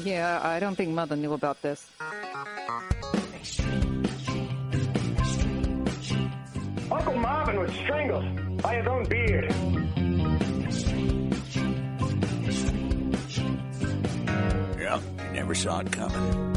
Yeah, I don't think Mother knew about this. Uncle Marvin was strangled by his own beard. Yeah, you never saw it coming.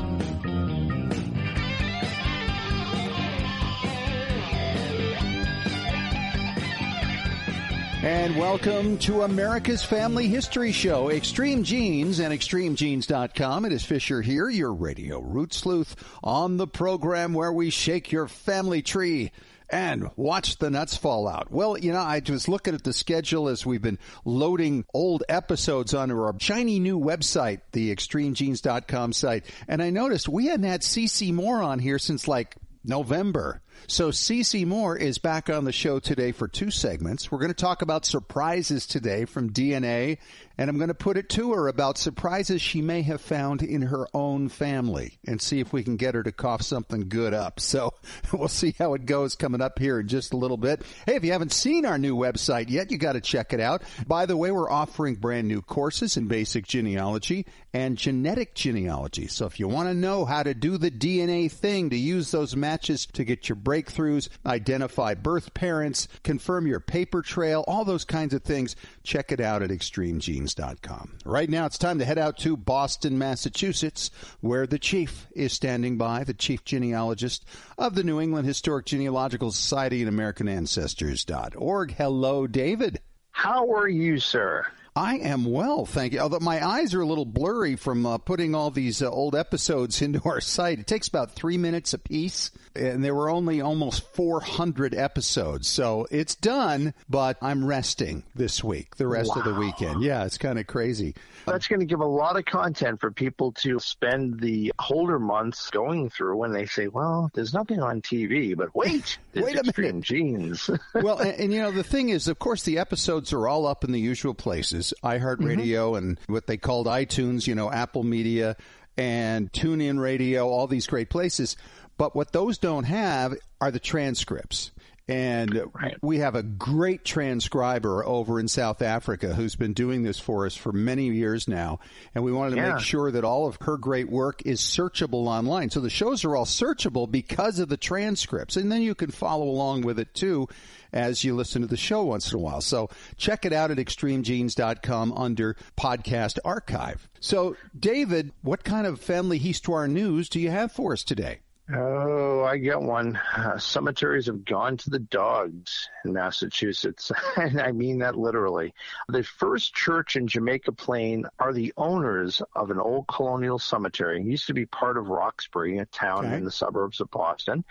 And welcome to America's Family History Show, Extreme Genes and ExtremeGenes.com. It is Fisher here, your radio root sleuth, on the program where we shake your family tree and watch the nuts fall out. Well, you know, I was looking at the schedule as we've been loading old episodes onto our shiny new website, the ExtremeGenes.com site, and I noticed we hadn't had CeCe Moore on here since like November. So CeCe Moore is back on the show today for 2 segments. We're going to talk about surprises today from DNA, and I'm going to put it to her about surprises she may have found in her own family and see if we can get her to cough something good up. So we'll see how it goes coming up here in just a little bit. Hey, if you haven't seen our new website yet, you got to check it out. By the way, we're offering brand new courses in basic genealogy and genetic genealogy. So if you want to know how to do the DNA thing, to use those matches to get your breakthroughs, identify birth parents, confirm your paper trail, all those kinds of things, check it out at ExtremeGenes.com. Right now, it's time to head out to Boston, Massachusetts, where the chief is standing by, the chief genealogist of the New England Historic Genealogical Society and AmericanAncestors.org. Hello, David. How are you, sir? I am well, thank you. Although my eyes are a little blurry from putting all these old episodes into our site. It takes about 3 minutes a piece, and there were only almost 400 episodes. So it's done, but I'm resting this week, the rest of the weekend. Yeah, it's kind of crazy. That's going to give a lot of content for people to spend the colder months going through when they say, well, there's nothing on TV, but wait, there's wait a Extreme minute. Genes. Well, and you know, the thing is, of course, the episodes are all up in the usual places. iHeartRadio and what they called iTunes, you know, Apple Media and TuneIn Radio, all these great places. But what those don't have are the transcripts. And we have a great transcriber over in South Africa who's been doing this for us for many years now. And we wanted to make sure that all of her great work is searchable online. So the shows are all searchable because of the transcripts. And then you can follow along with it, too, as you listen to the show once in a while. So check it out at ExtremeGenes.com under Podcast Archive. So, David, what kind of family histoire news do you have for us today? Oh, I get one. Cemeteries have gone to the dogs in Massachusetts, and I mean that literally. The First Church in Jamaica Plain are the owners of an old colonial cemetery. It used to be part of Roxbury, a town in the suburbs of Boston,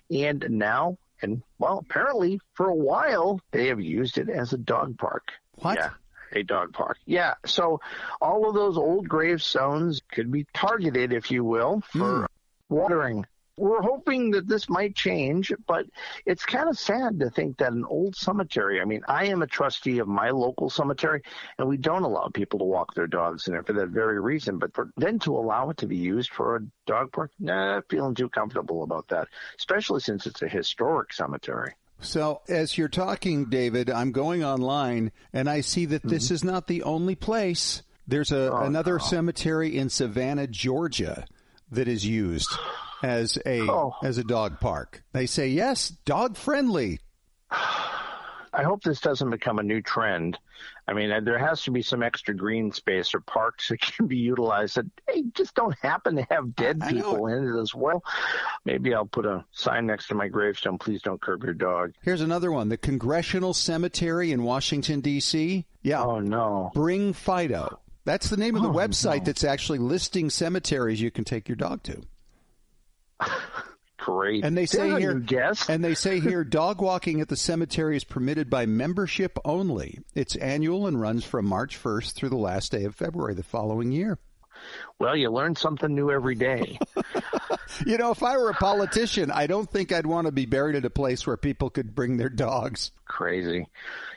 and now, well, apparently for a while, they have used it as a dog park. What? Yeah. A dog park. Yeah. So all of those old gravestones could be targeted, if you will, for watering. We're hoping that this might change, but it's kind of sad to think that an old cemetery, I mean, I am a trustee of my local cemetery, and we don't allow people to walk their dogs in it for that very reason. But then to allow it to be used for a dog park, not feeling too comfortable about that, especially since it's a historic cemetery. So as you're talking, David, I'm going online, and I see that this is not the only place. There's another cemetery in Savannah, Georgia, that is used as a dog park. They say, yes, dog friendly. I hope this doesn't become a new trend. I mean, there has to be some extra green space or parks that can be utilized that just don't happen to have dead people in it as well. Maybe I'll put a sign next to my gravestone, please don't curb your dog. Here's another one, the Congressional Cemetery in Washington, D.C. Yeah. Oh, no. Bring Fido. That's the name of the website that's actually listing cemeteries you can take your dog to. Great. And they say here, dog walking at the cemetery is permitted by membership only. It's annual and runs from March 1st through the last day of February the following year. Well, you learn something new every day. You know, if I were a politician, I don't think I'd want to be buried at a place where people could bring their dogs. Crazy.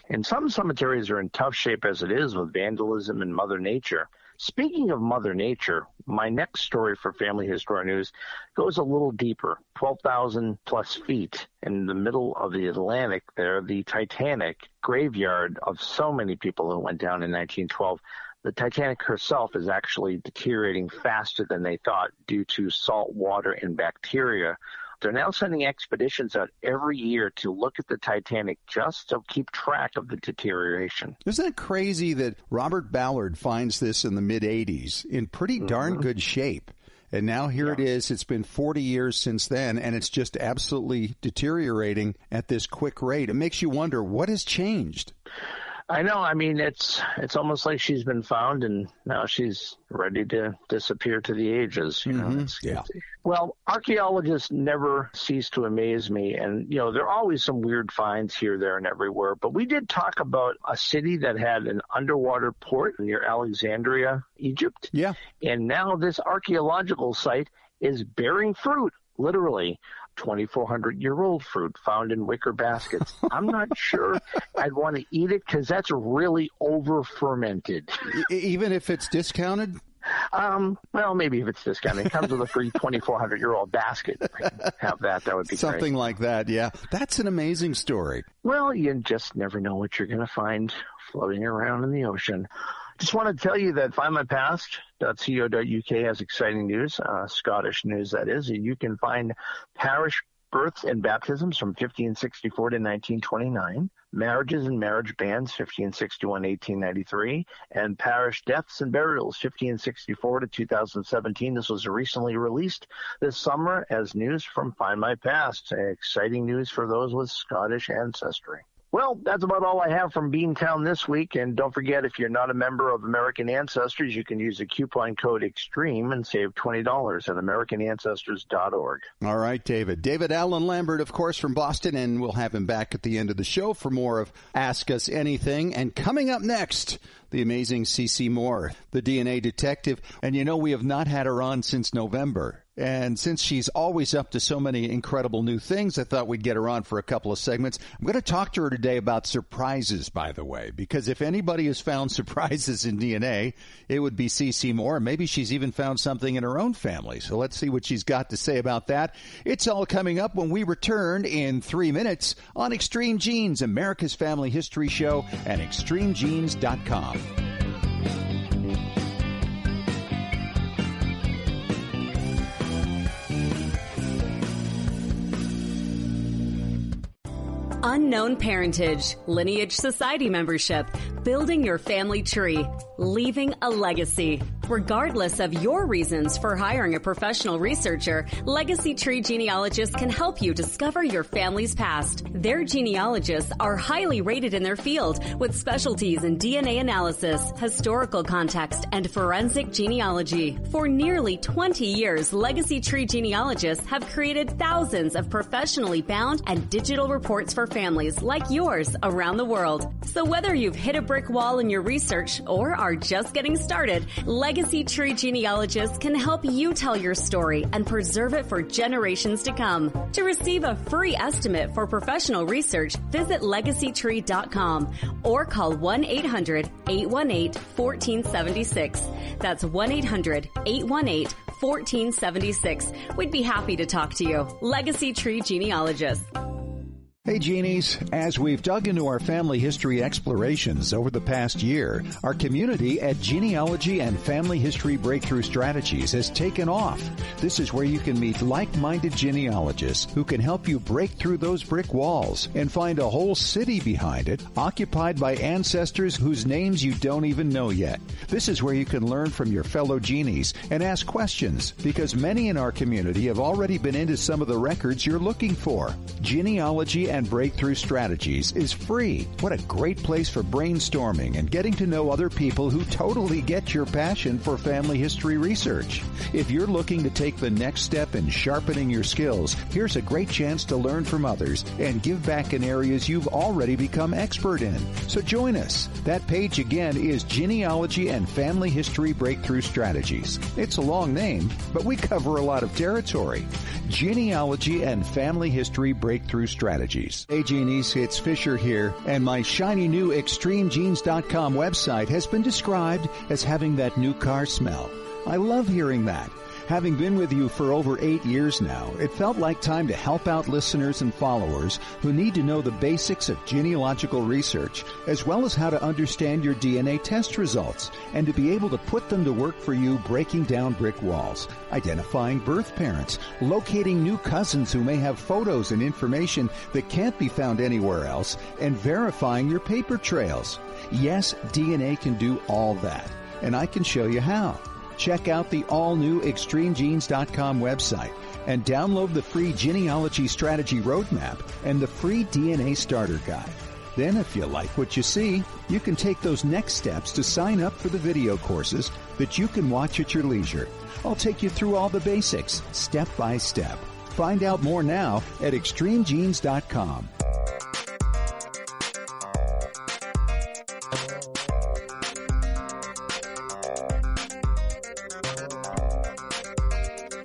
And some cemeteries are in tough shape as it is with vandalism and Mother Nature. Speaking of Mother Nature, my next story for Family History News goes a little deeper, 12,000 plus feet in the middle of the Atlantic there, the Titanic graveyard of so many people who went down in 1912. The Titanic herself is actually deteriorating faster than they thought due to salt water and bacteria. They're now sending expeditions out every year to look at the Titanic just to keep track of the deterioration. Isn't it crazy that Robert Ballard finds this in the mid-'80s in pretty darn good shape? And now here it is. It's been 40 years since then, and it's just absolutely deteriorating at this quick rate. It makes you wonder, what has changed? I know. I mean, it's almost like she's been found and now she's ready to disappear to the ages. You know? Well, archaeologists never cease to amaze me. And, there are always some weird finds here, there, and everywhere. But we did talk about a city that had an underwater port near Alexandria, Egypt. Yeah. And now this archaeological site is bearing fruit, literally. 2,400-year-old fruit found in wicker baskets. I'm not sure I'd want to eat it because that's really over-fermented. Even if it's discounted? Well, maybe if it's discounted. It comes with a free 2,400-year-old basket. I can have that. That would be something great. Like that, yeah. That's an amazing story. Well, you just never know what you're going to find floating around in the ocean. Just want to tell you that findmypast.co.uk has exciting news, Scottish news that is. You can find parish births and baptisms from 1564 to 1929, marriages and marriage bans 1561 to 1893, and parish deaths and burials 1564 to 2017. This was recently released this summer as news from Find My Past. Exciting news for those with Scottish ancestry. Well, that's about all I have from Beantown this week. And don't forget, if you're not a member of American Ancestors, you can use the coupon code EXTREME and save $20 at AmericanAncestors.org. All right, David. David Allen Lambert, of course, from Boston, and we'll have him back at the end of the show for more of Ask Us Anything. And coming up next, the amazing CeCe Moore, the DNA detective. And we have not had her on since November. And since she's always up to so many incredible new things, I thought we'd get her on for a couple of segments. I'm going to talk to her today about surprises, by the way, because if anybody has found surprises in DNA, it would be CeCe Moore. Maybe she's even found something in her own family. So let's see what she's got to say about that. It's all coming up when we return in 3 minutes on Extreme Genes, America's Family History Show, and ExtremeGenes.com. Unknown parentage, lineage society membership, building your family tree, leaving a legacy. Regardless of your reasons for hiring a professional researcher, Legacy Tree Genealogists can help you discover your family's past. Their genealogists are highly rated in their field with specialties in DNA analysis, historical context, and forensic genealogy. For nearly 20 years, Legacy Tree Genealogists have created thousands of professionally bound and digital reports for families like yours around the world. So whether you've hit a brick wall in your research or are just getting started, Legacy Tree Genealogists can help you tell your story and preserve it for generations to come. To receive a free estimate for professional research, visit legacytree.com or call 1-800-818-1476. That's 1-800-818-1476. We'd be happy to talk to you. Legacy Tree Genealogists. Hey, Genies. As we've dug into our family history explorations over the past year, our community at Genealogy and Family History Breakthrough Strategies has taken off. This is where you can meet like-minded genealogists who can help you break through those brick walls and find a whole city behind it, occupied by ancestors whose names you don't even know yet. This is where you can learn from your fellow genies and ask questions, because many in our community have already been into some of the records you're looking for. Genealogy and Breakthrough Strategies is free. What a great place for brainstorming and getting to know other people who totally get your passion for family history research. If you're looking to take the next step in sharpening your skills, here's a great chance to learn from others and give back in areas you've already become expert in. So join us. That page again is Genealogy and Family History Breakthrough Strategies. It's a long name, but we cover a lot of territory. Genealogy and Family History Breakthrough Strategies. Hey, Genies, it's Fisher here, and my shiny new ExtremeGenes.com website has been described as having that new car smell. I love hearing that. Having been with you for over 8 years now, it felt like time to help out listeners and followers who need to know the basics of genealogical research, as well as how to understand your DNA test results, and to be able to put them to work for you, breaking down brick walls, identifying birth parents, locating new cousins who may have photos and information that can't be found anywhere else, and verifying your paper trails. Yes, DNA can do all that, and I can show you how. Check out the all-new ExtremeGenes.com website and download the free Genealogy Strategy Roadmap and the free DNA Starter Guide. Then, if you like what you see, you can take those next steps to sign up for the video courses that you can watch at your leisure. I'll take you through all the basics, step by step. Find out more now at ExtremeGenes.com.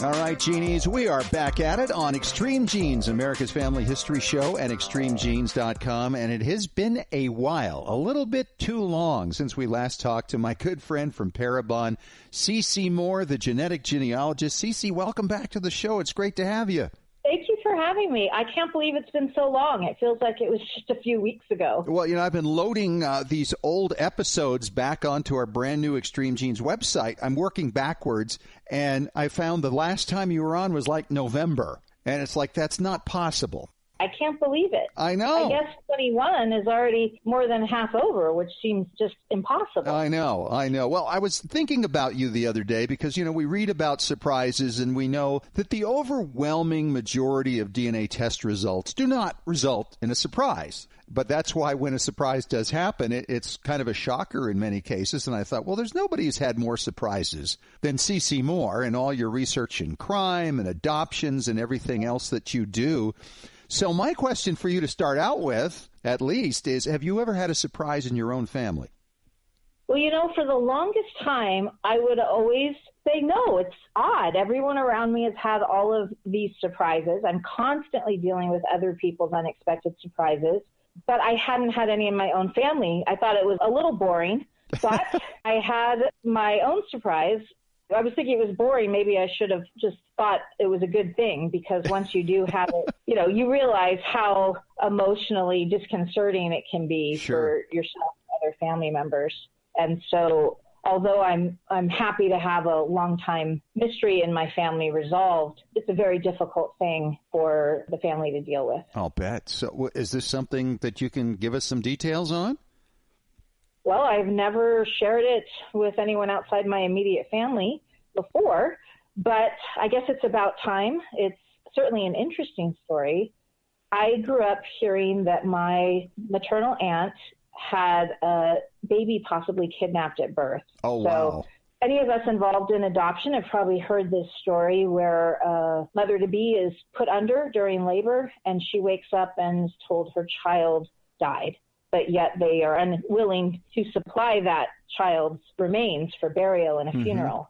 All right, Genies, we are back at it on Extreme Genes, America's Family History Show at ExtremeGenes.com, and it has been a while, a little bit too long since we last talked to my good friend from Parabon, CeCe Moore, the genetic genealogist. CeCe, welcome back to the show. It's great to have you. Thank you for having me. I can't believe it's been so long. It feels like it was just a few weeks ago. Well, I've been loading these old episodes back onto our brand new Extreme Genes website. I'm working backwards, and I found the last time you were on was like November. And it's like, that's not possible. I can't believe it. I know. I guess 21 is already more than half over, which seems just impossible. I know. Well, I was thinking about you the other day because, we read about surprises and we know that the overwhelming majority of DNA test results do not result in a surprise. But that's why when a surprise does happen, it's kind of a shocker in many cases. And I thought, well, there's nobody who's had more surprises than CeCe Moore and all your research in crime and adoptions and everything else that you do. So my question for you to start out with, at least, is have you ever had a surprise in your own family? Well, for the longest time, I would always say, no, it's odd. Everyone around me has had all of these surprises. I'm constantly dealing with other people's unexpected surprises, but I hadn't had any in my own family. I thought it was a little boring, but I had my own surprise. I was thinking it was boring. Maybe I should have just thought it was a good thing, because once you do have it, you realize how emotionally disconcerting it can be for yourself and other family members. And so although I'm happy to have a long-time mystery in my family resolved, it's a very difficult thing for the family to deal with. I'll bet. So is this something that you can give us some details on? Well, I've never shared it with anyone outside my immediate family before, but I guess it's about time. It's certainly an interesting story. I grew up hearing that my maternal aunt had a baby possibly kidnapped at birth. Oh, wow. So any of us involved in adoption have probably heard this story where a mother-to-be is put under during labor, and she wakes up and is told her child died. But yet they are unwilling to supply that child's remains for burial and a funeral.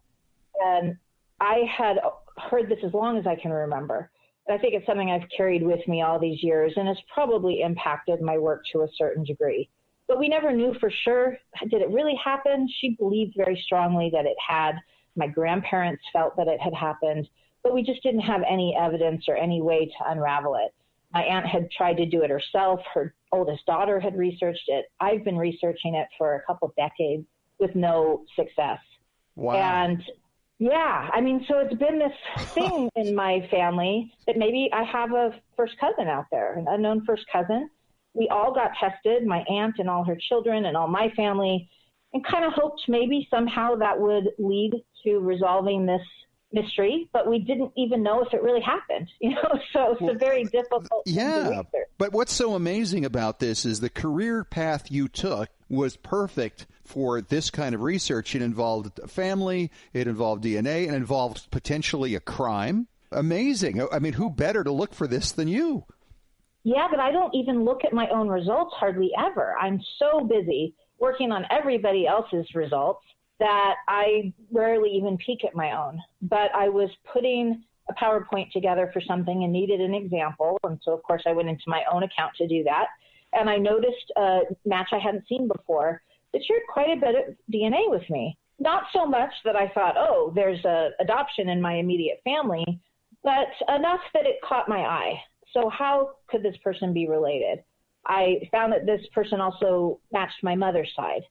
And I had heard this as long as I can remember. And I think it's something I've carried with me all these years, and has probably impacted my work to a certain degree. But we never knew for sure. Did it really happen? She believed very strongly that it had. My grandparents felt that it had happened, but we just didn't have any evidence or any way to unravel it. My aunt had tried to do it herself. Her oldest daughter had researched it. I've been researching it for a couple decades with no success. Wow. And so it's been this thing in my family that maybe I have a first cousin out there, an unknown first cousin. We all got tested, my aunt and all her children and all my family, and kind of hoped maybe somehow that would lead to resolving this mystery, but we didn't even know if it really happened, so it's a very difficult thing to research. But what's so amazing about this is the career path you took was perfect for this kind of research. It involved a family, it involved DNA, and involved potentially a crime. Amazing. I mean, who better to look for this than you? Yeah, but I don't even look at my own results hardly ever. I'm so busy working on everybody else's results that I rarely even peek at my own. But I was putting a PowerPoint together for something and needed an example. And so, of course, I went into my own account to do that. And I noticed a match I hadn't seen before that shared quite a bit of DNA with me. Not so much that I thought, oh, there's a adoption in my immediate family, but enough that it caught my eye. So how could this person be related? I found that this person also matched my mother's side.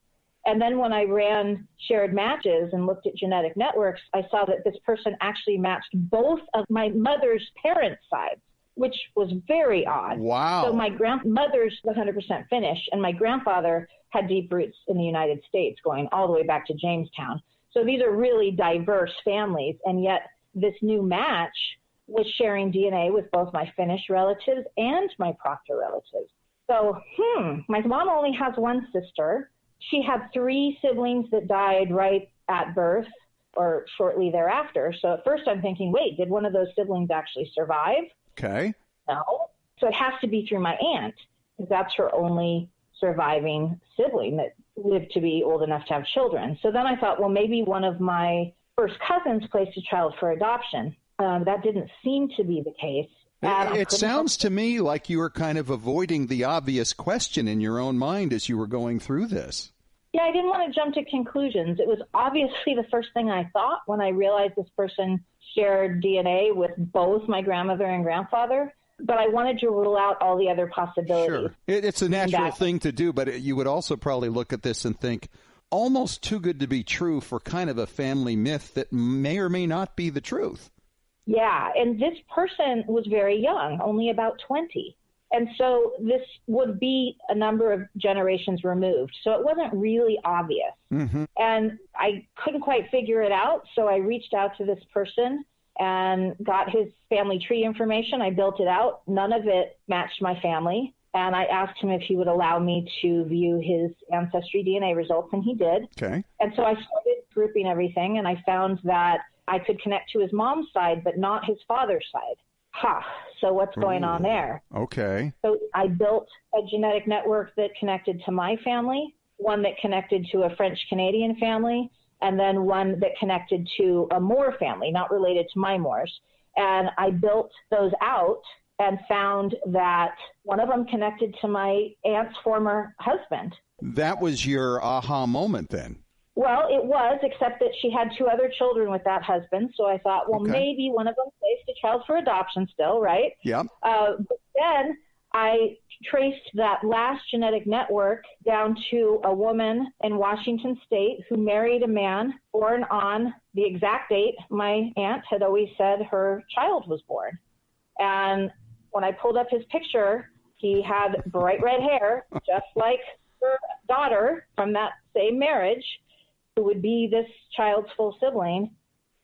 And then when I ran shared matches and looked at genetic networks, I saw that this person actually matched both of my mother's parents' sides, which was very odd. Wow. So my grandmother's 100% Finnish, and my grandfather had deep roots in the United States, going all the way back to Jamestown. So these are really diverse families, and yet this new match was sharing DNA with both my Finnish relatives and my Proctor relatives. So, my mom only has one sister. She had 3 siblings that died right at birth or shortly thereafter. So at first I'm thinking, wait, did one of those siblings actually survive? Okay. No. So it has to be through my aunt, because that's her only surviving sibling that lived to be old enough to have children. So then I thought, well, maybe one of my first cousins placed a child for adoption. That didn't seem to be the case. It sounds to me like you were kind of avoiding the obvious question in your own mind as you were going through this. Yeah, I didn't want to jump to conclusions. It was obviously the first thing I thought when I realized this person shared DNA with both my grandmother and grandfather, but I wanted to rule out all the other possibilities. Sure. It's a natural thing to do, but you would also probably look at this and think, almost too good to be true for kind of a family myth that may or may not be the truth. Yeah, and this person was very young, only about 20. And so this would be a number of generations removed. So it wasn't really obvious. Mm-hmm. And I couldn't quite figure it out. So I reached out to this person and got his family tree information. I built it out. None of it matched my family. And I asked him if he would allow me to view his ancestry DNA results, and he did. Okay. And so I started grouping everything, and I found that I could connect to his mom's side, but not his father's side. So what's going on there? Okay. So I built a genetic network that connected to my family, one that connected to a French-Canadian family, and then one that connected to a Moore family, not related to my Moors. And I built those out and found that one of them connected to my aunt's former husband. That was your aha moment then? Well, it was, except that she had 2 other children with that husband. So I thought, well, maybe one of them placed a child for adoption still, right? Yeah. But then I traced that last genetic network down to a woman in Washington State who married a man born on the exact date my aunt had always said her child was born. And when I pulled up his picture, he had bright red hair, just like her daughter from that same marriage, who would be this child's full sibling.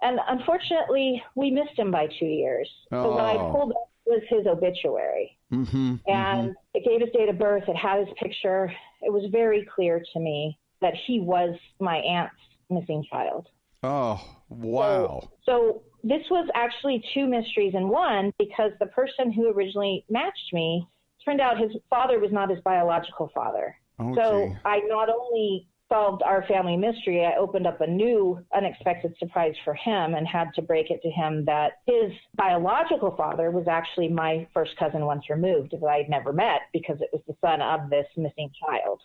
And unfortunately, we missed him by 2 years. So what I pulled up was his obituary. And it gave his date of birth. It had his picture. It was very clear to me that he was my aunt's missing child. Oh, wow. So this was actually 2 mysteries in one, because the person who originally matched me, turned out his father was not his biological father. Okay. So I not only solved our family mystery, I opened up a new unexpected surprise for him and had to break it to him that his biological father was actually my first cousin once removed that I'd never met, because it was the son of this missing child.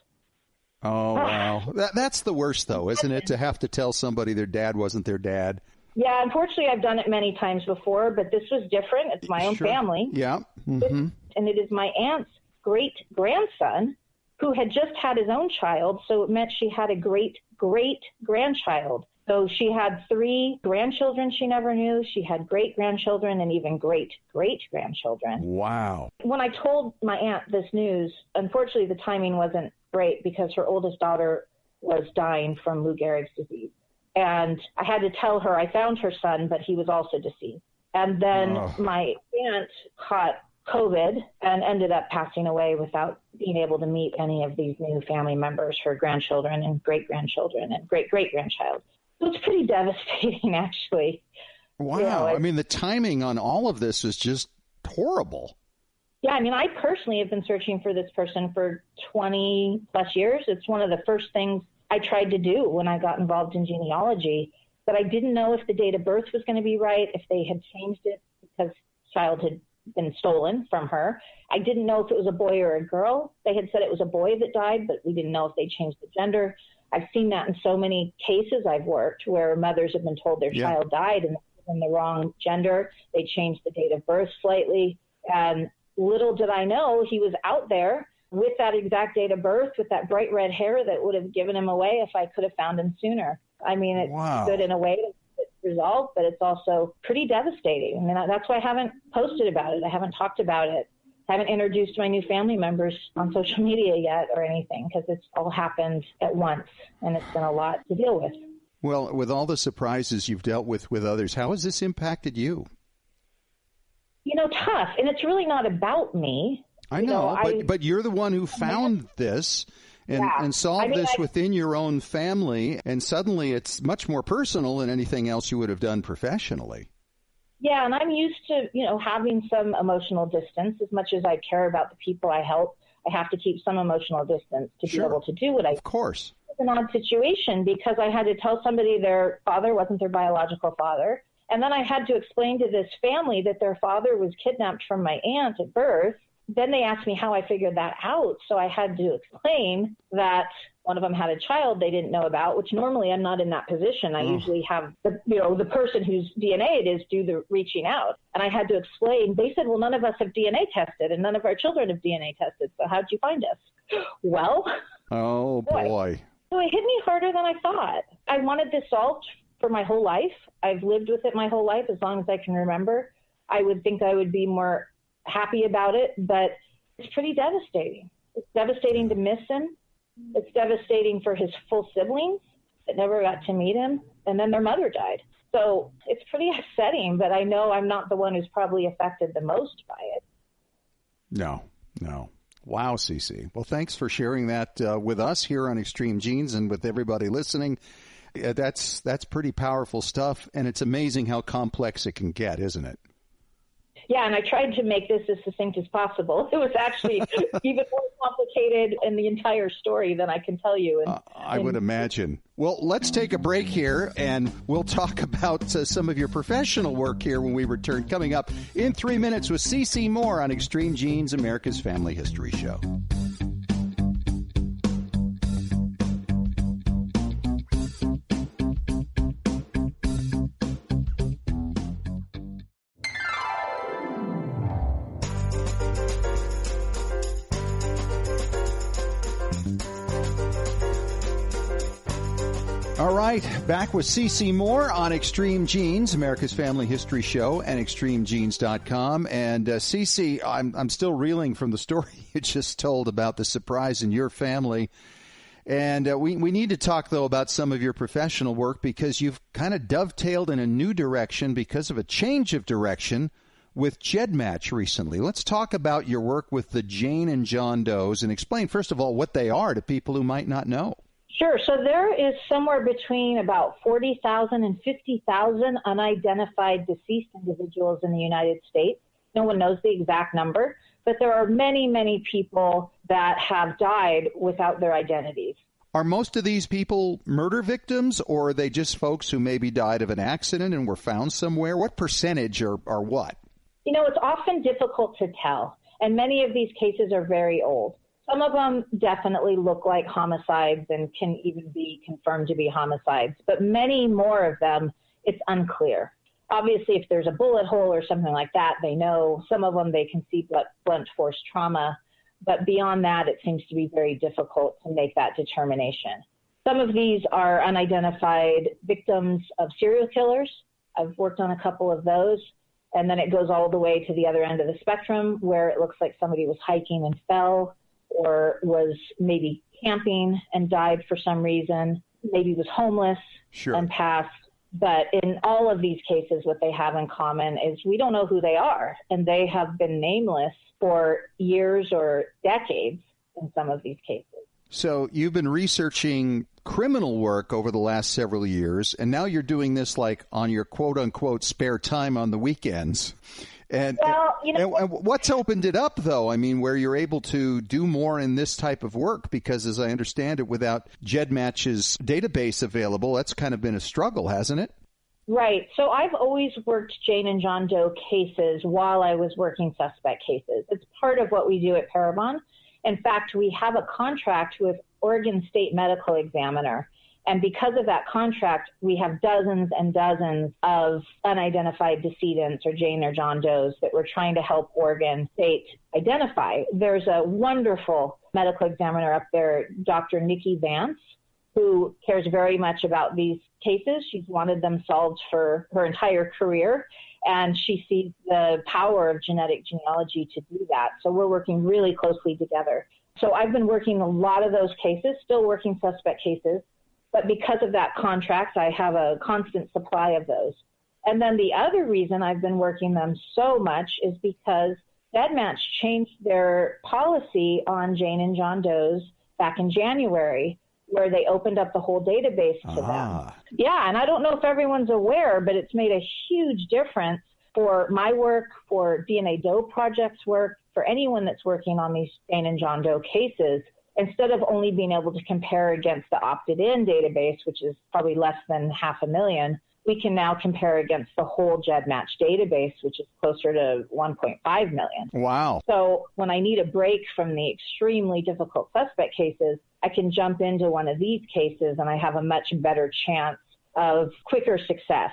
Oh, wow. That's the worst, though, isn't it, to have to tell somebody their dad wasn't their dad? Yeah, unfortunately, I've done it many times before, but this was different. It's my own family. Yeah. And it is my aunt's great-grandson who had just had his own child, so it meant she had a great-great-grandchild. So she had 3 grandchildren she never knew. She had great-grandchildren and even great-great-grandchildren. Wow. When I told my aunt this news, unfortunately the timing wasn't great, because her oldest daughter was dying from Lou Gehrig's disease. And I had to tell her I found her son, but he was also deceased. And then my aunt caught COVID and ended up passing away without being able to meet any of these new family members, her grandchildren and great-grandchildren and great-great-grandchild. So it's pretty devastating, actually. Wow. You know, I mean, the timing on all of this is just horrible. Yeah, I mean, I personally have been searching for this person for 20 plus years. It's one of the first things I tried to do when I got involved in genealogy. but I didn't know if the date of birth was going to be right, if they had changed it because child had been stolen from her. I didn't know if it was a boy or a girl. They had said it was a boy that died, but we didn't know if they changed the gender. I've seen that in so many cases I've worked where mothers have been told their child died and in the wrong gender. They changed the date of birth slightly. And little did I know he was out there with that exact date of birth, with that bright red hair that would have given him away if I could have found him sooner. I mean, it's good in a way it's resolved, but it's also pretty devastating. I mean, that's why I haven't posted about it. I haven't talked about it. I haven't introduced my new family members on social media yet or anything, because it's all happened at once, and it's been a lot to deal with. Well, with all the surprises you've dealt with others, how has this impacted you? Tough. And it's really not about me. I know, but you're the one who found this and solved this within your own family, and suddenly it's much more personal than anything else you would have done professionally. Yeah, and I'm used to, having some emotional distance. As much as I care about the people I help, I have to keep some emotional distance to be able to do what I do. Of course. It's an odd situation because I had to tell somebody their father wasn't their biological father. And then I had to explain to this family that their father was kidnapped from my aunt at birth. Then they asked me how I figured that out. So I had to explain that one of them had a child they didn't know about, which normally I'm not in that position. I usually have the person whose DNA it is do the reaching out. And I had to explain. They said, well, none of us have DNA tested and none of our children have DNA tested. So how'd you find us? Well. Oh, boy. So it hit me harder than I thought. I wanted this solved for my whole life. I've lived with it my whole life as long as I can remember. I would think I would be more happy about it, but it's pretty devastating. It's devastating to miss him. It's devastating for his full siblings that never got to meet him, and then their mother died. So it's pretty upsetting, but I know I'm not the one who's probably affected the most by it. No. Wow, CeCe. Well, thanks for sharing that with us here on Extreme Genes and with everybody listening. That's pretty powerful stuff, and it's amazing how complex it can get, isn't it? Yeah, and I tried to make this as succinct as possible. It was actually even more complicated in the entire story than I can tell you. I would imagine. Well, let's take a break here, and we'll talk about some of your professional work here when we return. Coming up in 3 minutes with CeCe Moore on Extreme Genes, America's Family History Show. All right, back with CeCe Moore on Extreme Genes, America's Family History Show, and ExtremeGenes.com. And CeCe, I'm still reeling from the story you just told about the surprise in your family. And we need to talk, though, about some of your professional work because you've kind of dovetailed in a new direction because of a change of direction with GEDmatch recently. Let's talk about your work with the Jane and John Does and explain, first of all, what they are to people who might not know. Sure. So there is somewhere between about 40,000 and 50,000 unidentified deceased individuals in the United States. No one knows the exact number, but there are many, many people that have died without their identities. Are most of these people murder victims, or are they just folks who maybe died of an accident and were found somewhere? What percentage are what? It's often difficult to tell, and many of these cases are very old. Some of them definitely look like homicides and can even be confirmed to be homicides, but many more of them, it's unclear. Obviously, if there's a bullet hole or something like that, they know. Some of them, they can see blunt force trauma, but beyond that, it seems to be very difficult to make that determination. Some of these are unidentified victims of serial killers. I've worked on a couple of those. And then it goes all the way to the other end of the spectrum where it looks like somebody was hiking and fell, or was maybe camping and died for some reason, maybe was homeless and passed. But in all of these cases, what they have in common is we don't know who they are, and they have been nameless for years or decades in some of these cases. So you've been researching criminal work over the last several years, and now you're doing this like on your quote-unquote spare time on the weekends. And, well, and what's opened it up, though? I mean, where you're able to do more in this type of work, because as I understand it, without GEDmatch's database available, that's kind of been a struggle, hasn't it? Right. So I've always worked Jane and John Doe cases while I was working suspect cases. It's part of what we do at Parabon. In fact, we have a contract with Oregon State Medical Examiner. And because of that contract, we have dozens and dozens of unidentified decedents or Jane or John Does that we're trying to help Oregon State identify. There's a wonderful medical examiner up there, Dr. Nikki Vance, who cares very much about these cases. She's wanted them solved for her entire career, and she sees the power of genetic genealogy to do that. So we're working really closely together. So I've been working a lot of those cases, still working suspect cases. But because of that contract, I have a constant supply of those. And then the other reason I've been working them so much is because GEDmatch changed their policy on Jane and John Does back in January, where they opened up the whole database to them. Yeah, and I don't know if everyone's aware, but it's made a huge difference for my work, for DNA Doe Project's work, for anyone that's working on these Jane and John Doe cases. Instead of only being able to compare against the opted-in database, which is probably less than 500,000, we can now compare against the whole GEDmatch database, which is closer to 1.5 million. Wow. So when I need a break from the extremely difficult suspect cases, I can jump into one of these cases and I have a much better chance of quicker success.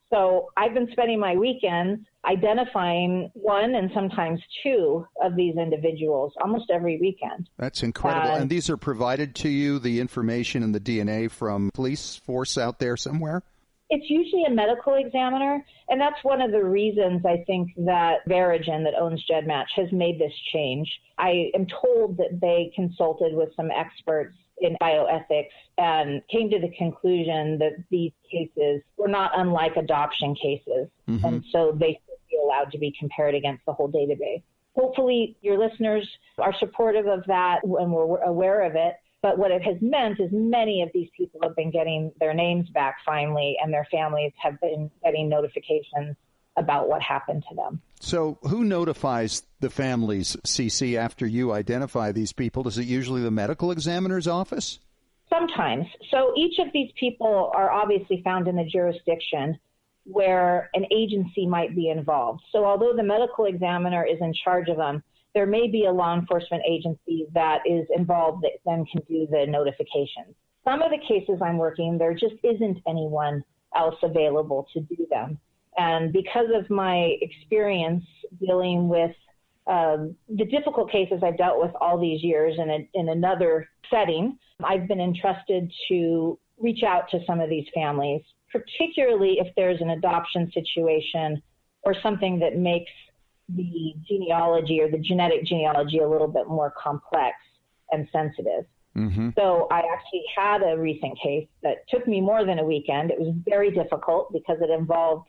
So I've been spending my weekends identifying one and sometimes two of these individuals almost every weekend. That's incredible. And these are provided to you, the information and the DNA from police force out there somewhere? It's usually a medical examiner, and that's one of the reasons I think that Verigen, that owns GEDmatch, has made this change. I am told that they consulted with some experts in bioethics and came to the conclusion that these cases were not unlike adoption cases, and so they should be allowed to be compared against the whole database. Hopefully your listeners are supportive of that and we're aware of it. But what it has meant is many of these people have been getting their names back finally, and their families have been getting notifications about what happened to them. So who notifies the families, CeCe, after you identify these people? Is it usually the medical examiner's office? Sometimes. So each of these people are obviously found in a jurisdiction where an agency might be involved. So although the medical examiner is in charge of them, there may be a law enforcement agency that is involved that then can do the notifications. Some of the cases I'm working, there just isn't anyone else available to do them. And because of my experience dealing with the difficult cases I've dealt with all these years in another setting, I've been entrusted to reach out to some of these families, particularly if there's an adoption situation or something that makes the genealogy or the genetic genealogy a little bit more complex and sensitive. So I actually had a recent case that took me more than a weekend. It was very difficult because it involved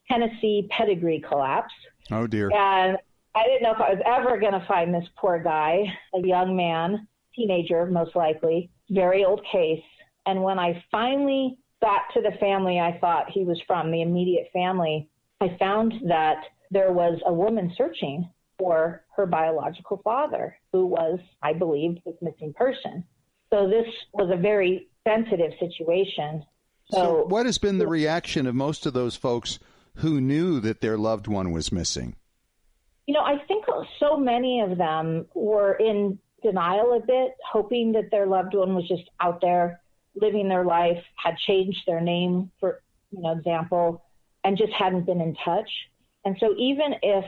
Tennessee pedigree collapse. Oh, dear. And I didn't know if I was ever going to find this poor guy, a young man, teenager, most likely, very old case. And when I finally got to the family I thought he was from, the immediate family, I found that there was a woman searching for her biological father, who was, I believe, this missing person. So this was a very sensitive situation. So what has been the reaction of most of those folks who knew that their loved one was missing? You know, I think so many of them were in denial a bit, hoping that their loved one was just out there living their life, had changed their name, for example, and just hadn't been in touch. And so even if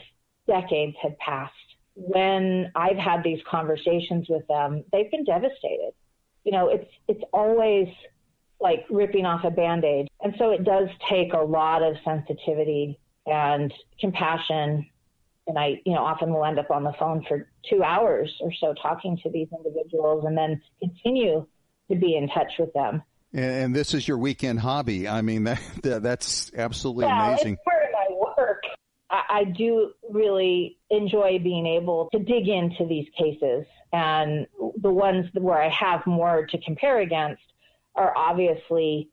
decades had passed, when I've had these conversations with them, they've been devastated. It's always like ripping off a Band-Aid. And so it does take a lot of sensitivity and compassion. And I, often will end up on the phone for 2 hours or so talking to these individuals and then continue to be in touch with them. And this is your weekend hobby. I mean, that's absolutely amazing. It's part of my work. I do really enjoy being able to dig into these cases. And the ones where I have more to compare against are obviously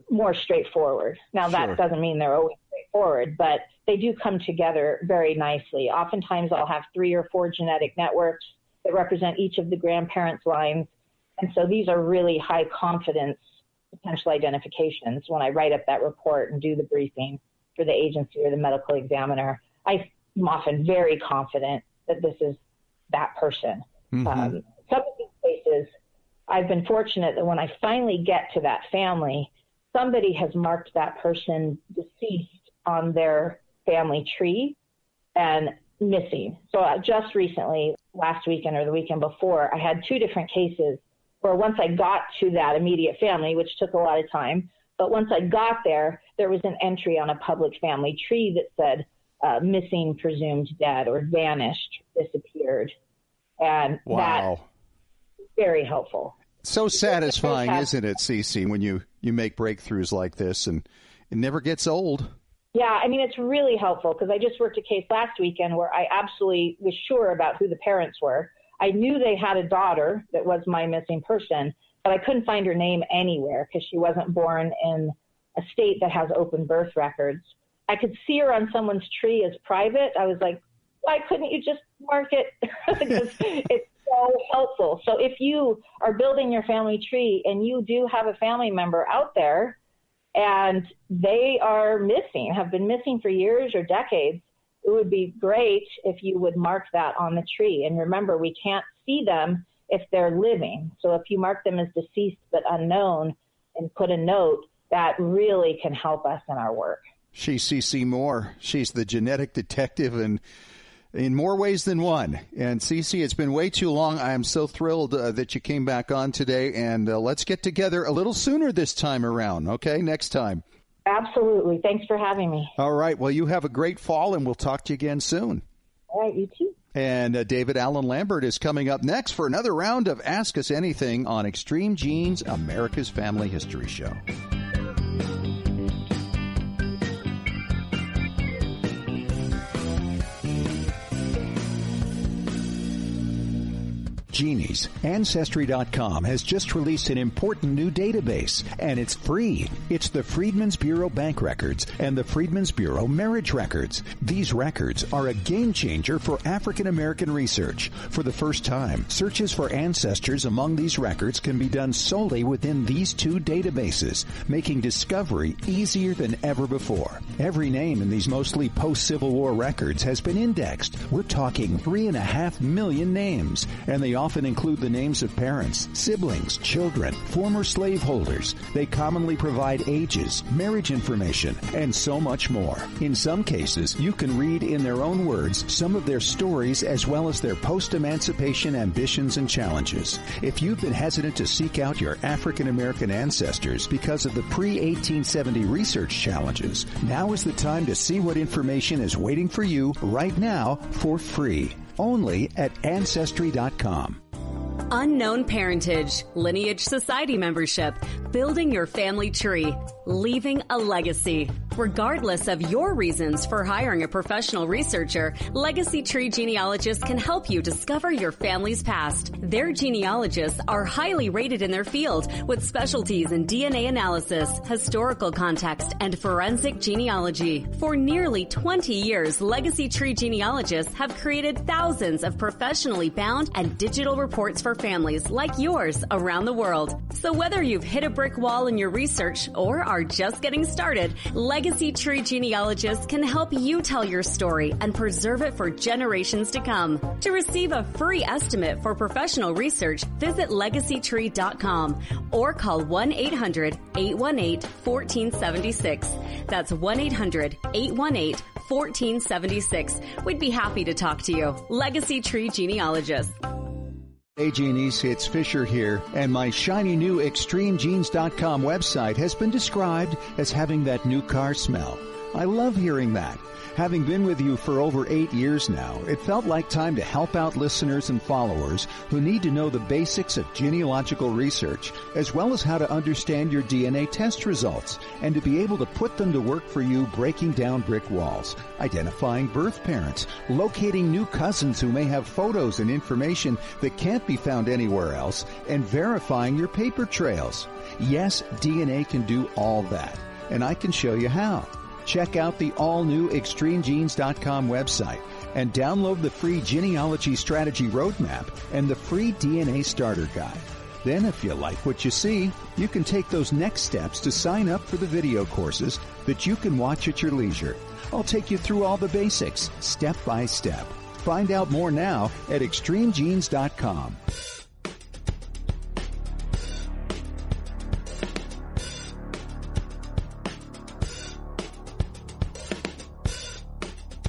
more straightforward. Now, that doesn't mean they're always straightforward, but they do come together very nicely. Oftentimes I'll have 3 or 4 genetic networks that represent each of the grandparents' lines. And so these are really high confidence potential identifications. When I write up that report and do the briefing for the agency or the medical examiner, I'm often very confident that this is that person. Some of these cases, I've been fortunate that when I finally get to that family, somebody has marked that person deceased on their family tree and missing. So just recently, last weekend or the weekend before, I had 2 different cases where once I got to that immediate family, which took a lot of time, but once I got there, there was an entry on a public family tree that said missing, presumed dead, or vanished, disappeared. And that's very helpful. So satisfying, isn't it, CeCe, when you make breakthroughs like this, and it never gets old. Yeah, I mean, it's really helpful because I just worked a case last weekend where I absolutely was sure about who the parents were. I knew they had a daughter that was my missing person, but I couldn't find her name anywhere because she wasn't born in a state that has open birth records. I could see her on someone's tree as private. I was like, why couldn't you just mark it? Because it's so helpful. So if you are building your family tree and you do have a family member out there and they are missing, have been missing for years or decades, it would be great if you would mark that on the tree. And remember, we can't see them if they're living. So if you mark them as deceased but unknown and put a note, that really can help us in our work. She's CeCe Moore. She's the genetic detective, and in more ways than one. And CeCe, it's been way too long. I am so thrilled that you came back on today, and let's get together a little sooner this time around, okay, next time. Absolutely. Thanks for having me. All right. Well, you have a great fall, and we'll talk to you again soon. All right. You too. And David Allen Lambert is coming up next for another round of Ask Us Anything on Extreme Genes, America's Family History Show. Genies, Ancestry.com has just released an important new database, and it's free. It's the Freedmen's Bureau Bank Records and the Freedmen's Bureau Marriage Records. These records are a game changer for African American research. For the first time, searches for ancestors among these records can be done solely within these 2 databases, making discovery easier than ever before. Every name in these mostly post-Civil War records has been indexed. We're talking 3.5 million names, and they often include the names of parents, siblings, children, former slaveholders. They commonly provide ages, marriage information, and so much more. In some cases, you can read in their own words some of their stories as well as their post-emancipation ambitions and challenges. If you've been hesitant to seek out your African American ancestors because of the pre-1870 research challenges, now is the time to see what information is waiting for you right now for free. Only at Ancestry.com. Unknown parentage, lineage society membership, building your family tree, leaving a legacy. Regardless of your reasons for hiring a professional researcher, Legacy Tree Genealogists can help you discover your family's past. Their genealogists are highly rated in their field with specialties in DNA analysis, historical context, and forensic genealogy. For nearly 20 years, Legacy Tree Genealogists have created thousands of professionally bound and digital reports for families like yours around the world. So whether you've hit a brick wall in your research or are just getting started, Legacy Tree Genealogists can help you tell your story and preserve it for generations to come. To receive a free estimate for professional research, visit legacytree.com or call 1-800-818-1476. That's 1-800-818-1476. We'd be happy to talk to you. Legacy Tree Genealogists. Hey Genies, it's Fisher here, and my shiny new ExtremeGenes.com website has been described as having that new car smell. I love hearing that. Having been with you for over 8 years now, it felt like time to help out listeners and followers who need to know the basics of genealogical research, as well as how to understand your DNA test results, and to be able to put them to work for you breaking down brick walls, identifying birth parents, locating new cousins who may have photos and information that can't be found anywhere else, and verifying your paper trails. Yes, DNA can do all that, and I can show you how. Check out the all-new ExtremeGenes.com website and download the free Genealogy Strategy Roadmap and the free DNA Starter Guide. Then, if you like what you see, you can take those next steps to sign up for the video courses that you can watch at your leisure. I'll take you through all the basics, step by step. Find out more now at ExtremeGenes.com.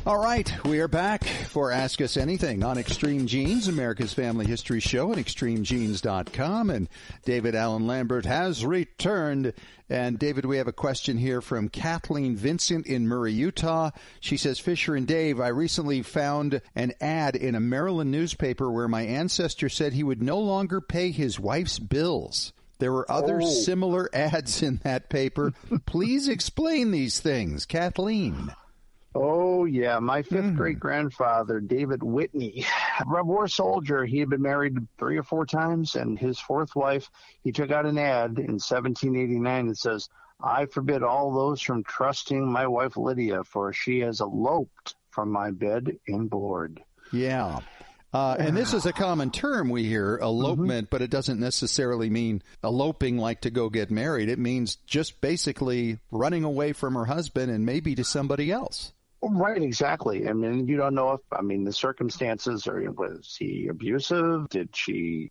All right, we are back for Ask Us Anything on Extreme Genes, America's Family History Show at ExtremeGenes.com. And David Allen Lambert has returned. And, David, we have a question here from Kathleen Vincent in Murray, Utah. She says, Fisher and Dave, I recently found an ad in a Maryland newspaper where my ancestor said he would no longer pay his wife's bills. There were other similar ads in that paper. Please explain these things. Kathleen. Oh, yeah. My fifth great-grandfather, David Whitney, a war soldier. He had been married 3 or 4 times, and his fourth wife, he took out an ad in 1789 that says, I forbid all those from trusting my wife Lydia, for she has eloped from my bed and board. Yeah. And this is a common term we hear, elopement, but it doesn't necessarily mean eloping like to go get married. It means just basically running away from her husband and maybe to somebody else. Right, exactly. I mean, you don't know if, the circumstances are, was he abusive? Did she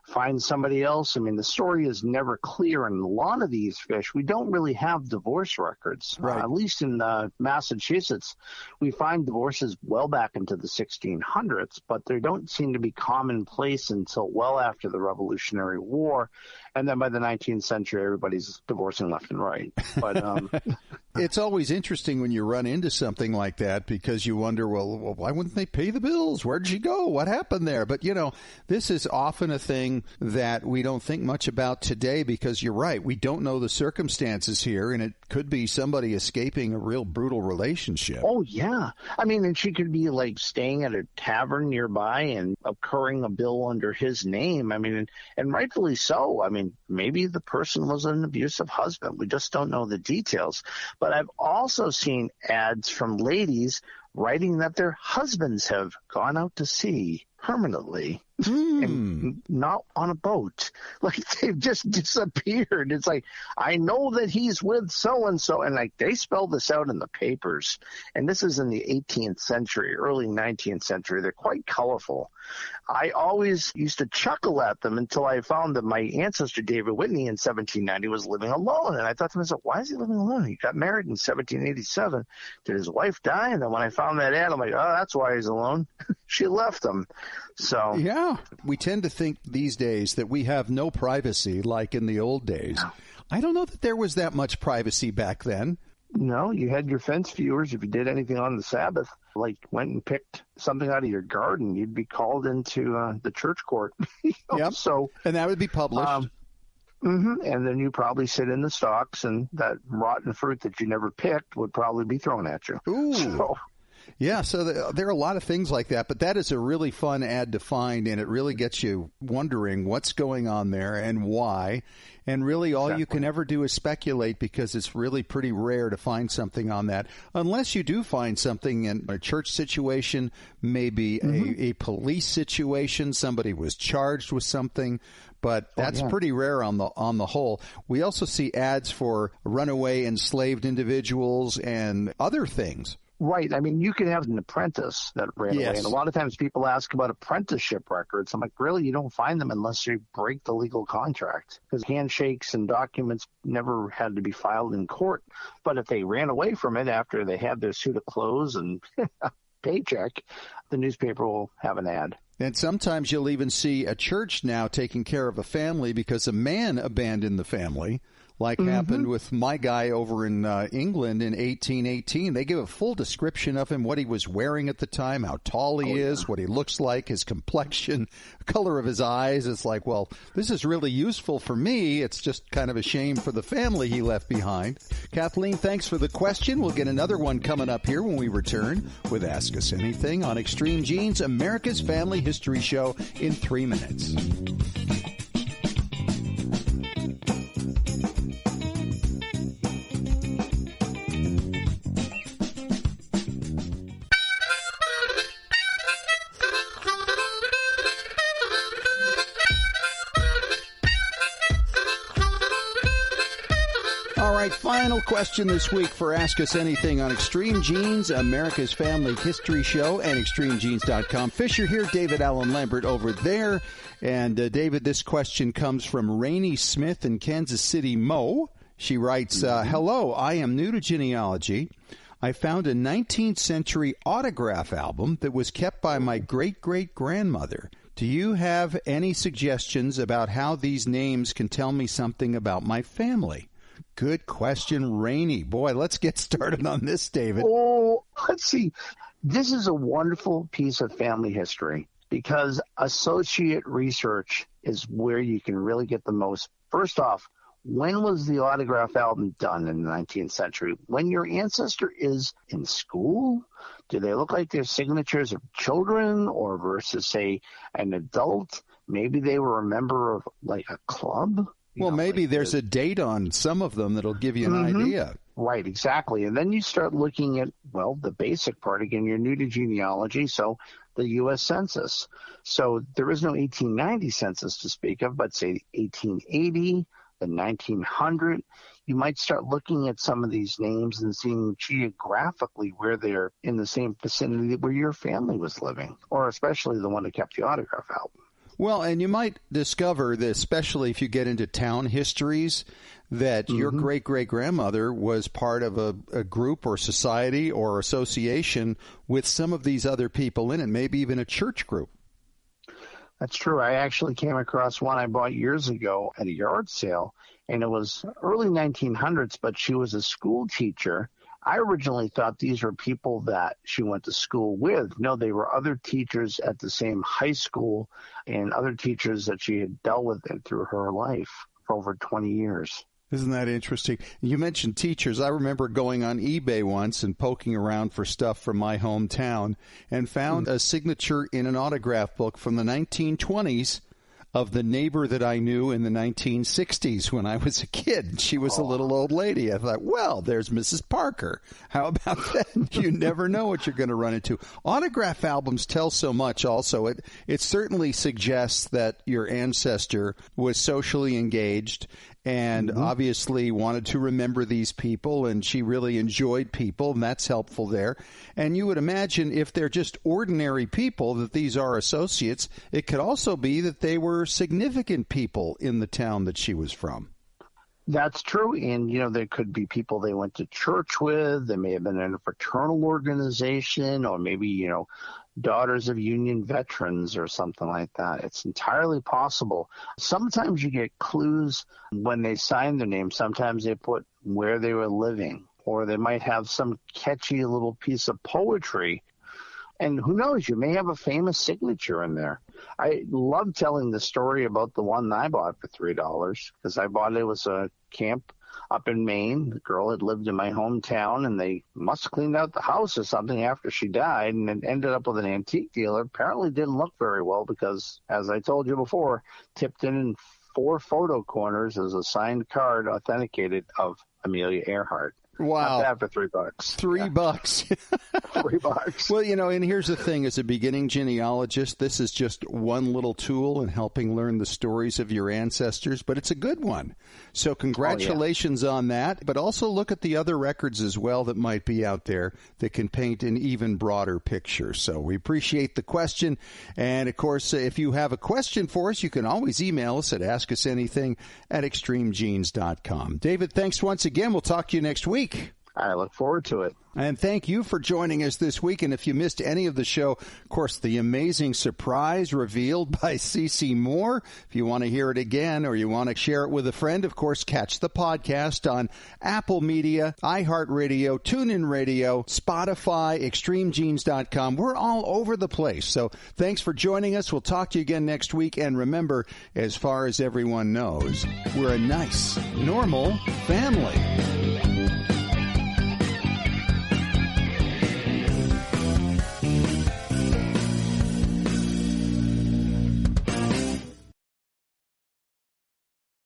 find somebody else? The story is never clear. And a lot of these fish, we don't really have divorce records. Right. At least in Massachusetts, we find divorces well back into the 1600s, but they don't seem to be commonplace until well after the Revolutionary War. And then by the 19th century, everybody's divorcing left and right. But it's always interesting when you run into something like that because you wonder, well, why wouldn't they pay the bills? Where'd she go? What happened there? But, this is often a thing that we don't think much about today because you're right. We don't know the circumstances here, and it could be somebody escaping a real brutal relationship. Oh, yeah. And she could be like staying at a tavern nearby and incurring a bill under his name. And rightfully so. Maybe the person was an abusive husband. We just don't know the details. But I've also seen ads from ladies writing that their husbands have gone out to sea permanently and not on a boat. Like they've just disappeared. It's like, I know that he's with so-and-so. And like they spell this out in the papers. And this is in the 18th century, early 19th century. They're quite colorful. I always used to chuckle at them until I found that my ancestor, David Whitney, in 1790 was living alone. And I thought to myself, why is he living alone? He got married in 1787. Did his wife die? And then when I found that ad, I'm like, oh, that's why he's alone. She left him. So yeah, we tend to think these days that we have no privacy like in the old days. No. I don't know that there was that much privacy back then. No, you had your fence viewers. If you did anything on the Sabbath, like went and picked something out of your garden, you'd be called into the church court. Yep. So, and that would be published. And then you probably sit in the stalks, and that rotten fruit that you never picked would probably be thrown at you. Ooh. So, yeah, so there are a lot of things like that, but that is a really fun ad to find, and it really gets you wondering what's going on there and why. And really all you can ever do is speculate because it's really pretty rare to find something on that. Unless you do find something in a church situation, maybe a police situation, somebody was charged with something. But that's pretty rare on the whole. We also see ads for runaway enslaved individuals and other things. Right. You can have an apprentice that ran away. And a lot of times people ask about apprenticeship records. I'm like, really? You don't find them unless you break the legal contract. Because handshakes and documents never had to be filed in court. But if they ran away from it after they had their suit of clothes and paycheck, the newspaper will have an ad. And sometimes you'll even see a church now taking care of a family because a man abandoned the family, like happened with my guy over in England in 1818. They give a full description of him, what he was wearing at the time, how tall he is, what he looks like, his complexion, color of his eyes. It's like, well, this is really useful for me. It's just kind of a shame for the family he left behind. Kathleen, thanks for the question. We'll get another one coming up here when we return with Ask Us Anything on Extreme Genes, America's Family History Show, in 3 minutes. All right, final question this week for Ask Us Anything on Extreme Genes, America's Family History Show, and ExtremeGenes.com. Fisher here, David Allen Lambert over there. And David, this question comes from Rainey Smith in Kansas City, Mo. She writes, hello, I am new to genealogy. I found a 19th century autograph album that was kept by my great-great-grandmother. Do you have any suggestions about how these names can tell me something about my family? Good question, Rainey. Boy, let's get started on this, David. Oh, let's see. This is a wonderful piece of family history because associate research is where you can really get the most. First off, when was the autograph album done in the 19th century? When your ancestor is in school? Do they look like their signatures of children or versus, say, an adult? Maybe they were a member of, like, a club? Well, maybe there's a date on some of them that'll give you an idea. Right, exactly. And then you start looking at, well, the basic part. Again, you're new to genealogy, so the U.S. Census. So there is no 1890 census to speak of, but say 1880, the 1900. You might start looking at some of these names and seeing geographically where they're in the same vicinity where your family was living, or especially the one that kept the autograph album. Well, and you might discover that, especially if you get into town histories, that your great-great-grandmother was part of a group or society or association with some of these other people in it, maybe even a church group. That's true. I actually came across one I bought years ago at a yard sale, and it was early 1900s, but she was a school teacher. I originally thought these were people that she went to school with. No, they were other teachers at the same high school and other teachers that she had dealt with through her life for over 20 years. Isn't that interesting? You mentioned teachers. I remember going on eBay once and poking around for stuff from my hometown and found a signature in an autograph book from the 1920s of the neighbor that I knew in the 1960s when I was a kid. She was a little old lady. I thought, well, there's Mrs. Parker. How about that? You never know what you're going to run into. Autograph albums tell so much also. It certainly suggests that your ancestor was socially engaged and obviously wanted to remember these people, and she really enjoyed people, and that's helpful there. And you would imagine if they're just ordinary people, that these are associates. It could also be that they were significant people in the town that she was from. That's true. And, there could be people they went to church with. They may have been in a fraternal organization or maybe, Daughters of Union Veterans or something like that. It's entirely possible. Sometimes you get clues when they sign their name. Sometimes they put where they were living, or they might have some catchy little piece of poetry. And who knows, you may have a famous signature in there. I love telling the story about the one I bought for $3 because I bought it was a camp up in Maine. The girl had lived in my hometown, and they must have cleaned out the house or something after she died, and it ended up with an antique dealer. Apparently didn't look very well because, as I told you before, tipped in 4 photo corners as a signed card authenticated of Amelia Earhart. Wow. Not bad for $3. $3. $3. Well, and here's the thing. As a beginning genealogist, this is just one little tool in helping learn the stories of your ancestors, but it's a good one. So congratulations on that. But also look at the other records as well that might be out there that can paint an even broader picture. So we appreciate the question. And, of course, if you have a question for us, you can always email us at askusanything@extremegenes.com. David, thanks once again. We'll talk to you next week. I look forward to it. And thank you for joining us this week. And if you missed any of the show, of course, the amazing surprise revealed by CeCe Moore. If you want to hear it again or you want to share it with a friend, of course, catch the podcast on Apple Media, iHeartRadio, TuneIn Radio, Spotify, ExtremeGenes.com. We're all over the place. So thanks for joining us. We'll talk to you again next week. And remember, as far as everyone knows, we're a nice, normal family.